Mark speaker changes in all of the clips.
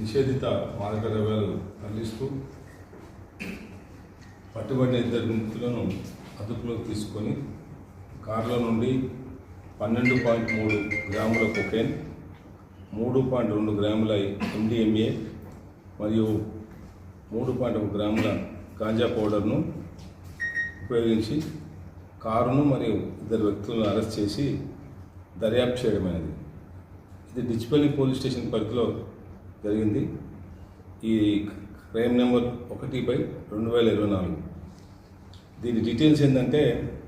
Speaker 1: నిషేధిత మాదక ద్రవ్యాలు తరలిస్తూ పట్టుబడిన ఇద్దరు వ్యక్తులను అదుపులోకి తీసుకొని కారులో నుండి 12.3 గ్రాముల కొకైన్, 3.2 గ్రాముల MDMA మరియు 3.1 గ్రాముల గాంజా పౌడర్ను ఉపయోగించి కారును మరియు ఇద్దరు వ్యక్తులను అరెస్ట్ చేసి దర్యాప్తు చేయడమైనది. ఇది డిచ్పల్లి పోలీస్ స్టేషన్ పరిధిలో జరిగింది. ఈ క్రైమ్ నెంబర్ 1/2024. దీని డీటెయిల్స్ ఏంటంటే,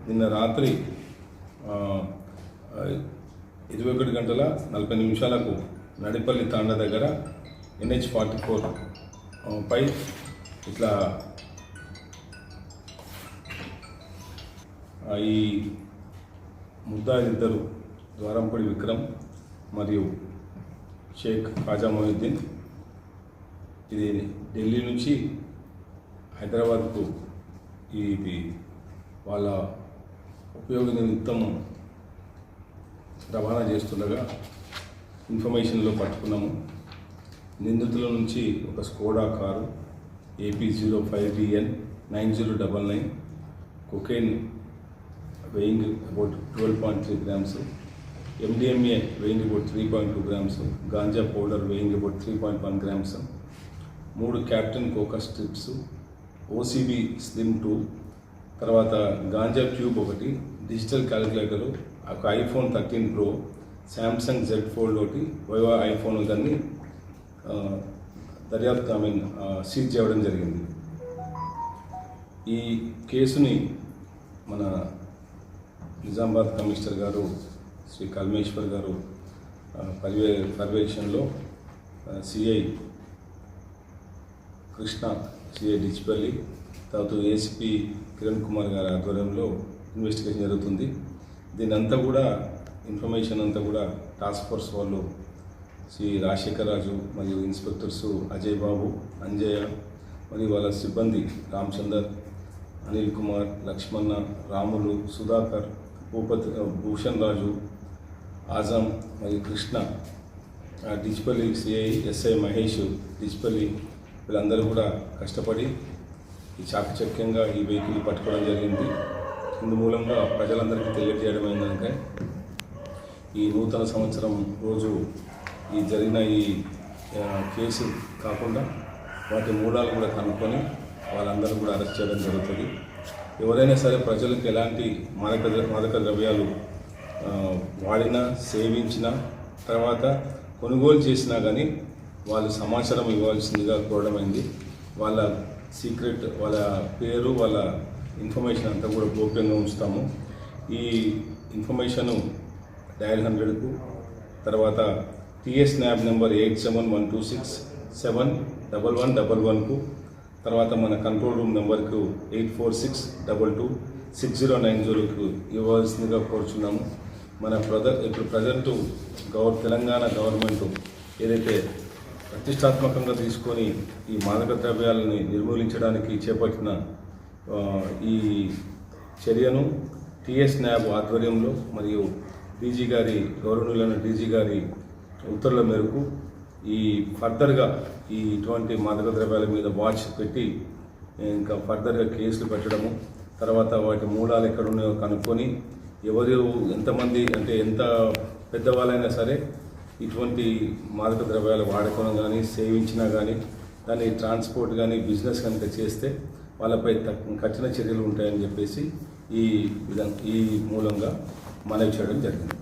Speaker 1: నిన్న రాత్రి 21:40 నడిపల్లి తాండా దగ్గర NH-44 పై ఇట్లా ఈ ముద్దాయిలిద్దరు ద్వారంపూడి విక్రమ్ మరియు షేక్ ఖాజా మొహిద్దీన్ ఇది ఢిల్లీ నుంచి హైదరాబాద్కు ఇది వాళ్ళ ఉపయోగ నిమిత్తం రవాణా చేస్తుండగా ఇన్ఫర్మేషన్లో పట్టుకున్నాము. నిందితుల నుంచి ఒక Skoda car AP05DN 9099 cocaine weighing about 12.3 grams, MDMA weighing about 3.2 grams, ganja powder weighing about 3.1 grams, 3 Captain Coca strips, OCB Slim 2, తర్వాత గాంజా ట్యూబ్ ఒకటి, డిజిటల్ క్యాలిక్యులేటరు, ఒక iPhone 13 Pro, Samsung Z Fold ఒకటి, వైవా ఐఫోన్ దాన్ని దర్యాప్తు seize చేయడం జరిగింది. ఈ కేసుని మన నిజామాబాద్ కమిషనర్ గారు శ్రీ కల్మేశ్వర్ గారు పర్యవేక్షణలో సిఐ కృష్ణ, సిఐ డిచ్పల్లి, తర్వాత ఏసీపీ కిరణ్ కుమార్ గారి ఆధ్వర్యంలో ఇన్వెస్టిగేషన్ జరుగుతుంది. దీని అంతా కూడా ఇన్ఫర్మేషన్ అంతా కూడా టాస్క్ ఫోర్స్ వాళ్ళు శ్రీ రాజశేఖర్ రాజు మరియు ఇన్స్పెక్టర్స్ అజయ్ బాబు, అంజయ్య మరియు వాళ్ళ సిబ్బంది రామచందర్, అనిల్ కుమార్, లక్ష్మణ, రాములు, సుధాకర్, భూషణ్ రాజు, ఆజం మరియు కృష్ణ, డిచ్పల్లి సిఐ ఎస్ఐ మహేష్, డిచ్పల్లి వీళ్ళందరూ కూడా కష్టపడి ఈ చాకచక్యంగా ఈ వెహికల్ పట్టుకోవడం జరిగింది. ఇందు మూలంగా ప్రజలందరికీ తెలియజేయడం ఏంటంటే, ఈ నూతన సంవత్సరం రోజు ఈ జరిగిన ఈ కేసు కాకుండా వాటి మూలాలు కూడా కనుక్కొని వాళ్ళందరూ కూడా అరెస్ట్ చేయడం జరుగుతుంది. ఎవరైనా సరే ప్రజలకు ఎలాంటి మాదక ద్రవ్యాలు వాడినా, సేవించినా, తర్వాత కొనుగోలు చేసినా కానీ వాళ్ళు సమాచారం ఇవ్వాల్సిందిగా కోరడమైంది. వాళ్ళ సీక్రెట్, వాళ్ళ పేరు, వాళ్ళ ఇన్ఫర్మేషన్ అంతా కూడా గోప్యంగా ఉంచుతాము. ఈ ఇన్ఫర్మేషను డయల్ 100కు, తర్వాత TS NAB నెంబర్ 8712671111కు, తర్వాత మన కంట్రోల్ రూమ్ నెంబర్కు 8462260900కు ఇవ్వాల్సిందిగా కోరుచున్నాము. మన ఇప్పుడు ప్రజెంట్ తెలంగాణ గవర్నమెంట్ ఏదైతే ప్రతిష్టాత్మకంగా తీసుకొని ఈ మాదక ద్రవ్యాలని నిర్మూలించడానికి చేపట్టిన ఈ చర్యను TS NAB ఆధ్వర్యంలో మరియు డీజీ గారి గౌరవనీయులైన డీజీ గారి ఉత్తర్వుల మేరకు ఈ ఫర్దర్గా ఇటువంటి మాదక ద్రవ్యాల మీద వాచ్ పెట్టి ఇంకా ఫర్దర్గా కేసులు పెట్టడము, తర్వాత వాటి మూలాలు ఎక్కడ ఉన్నాయో కనుక్కొని ఎవరు ఎంతమంది అంటే ఎంత పెద్దవాళ్ళైనా సరే ఇటువంటి మాదక ద్రవ్యాలు వాడుకోవడం కానీ, సేవించినా కానీ, దాన్ని ట్రాన్స్పోర్ట్ కానీ, బిజినెస్ కనుక చేస్తే వాళ్ళపై కఠిన చర్యలు ఉంటాయని చెప్పేసి ఈ మూలంగా మనవి చేయడం జరిగింది.